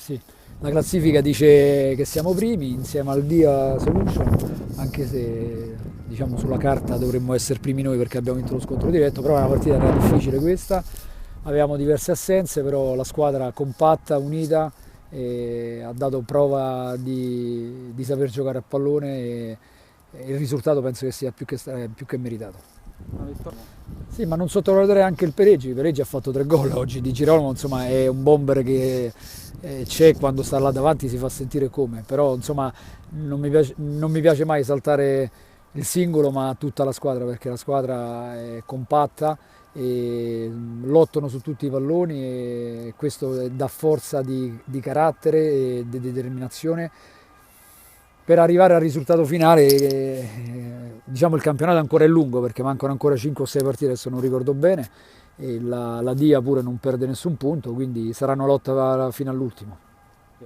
Sì, la classifica dice che siamo primi insieme al Dia Solution, anche se diciamo sulla carta dovremmo essere primi noi perché abbiamo vinto lo scontro diretto, però la partita era difficile questa, avevamo diverse assenze, però la squadra compatta, unita, ha dato prova di saper giocare a pallone e il risultato penso che sia più che meritato. Sì, ma non sottovalutare anche il Pereggi ha fatto 3 gol oggi, Di Girolamo insomma è un bomber che c'è quando sta là davanti, si fa sentire come, però insomma non mi piace mai saltare il singolo ma tutta la squadra perché la squadra è compatta e lottano su tutti i palloni e questo dà forza di carattere e di determinazione per arrivare al risultato finale. Diciamo il campionato ancora è lungo perché mancano ancora 5 o 6 partite, adesso non ricordo bene, e la Dia pure non perde nessun punto, quindi saranno lotta fino all'ultimo.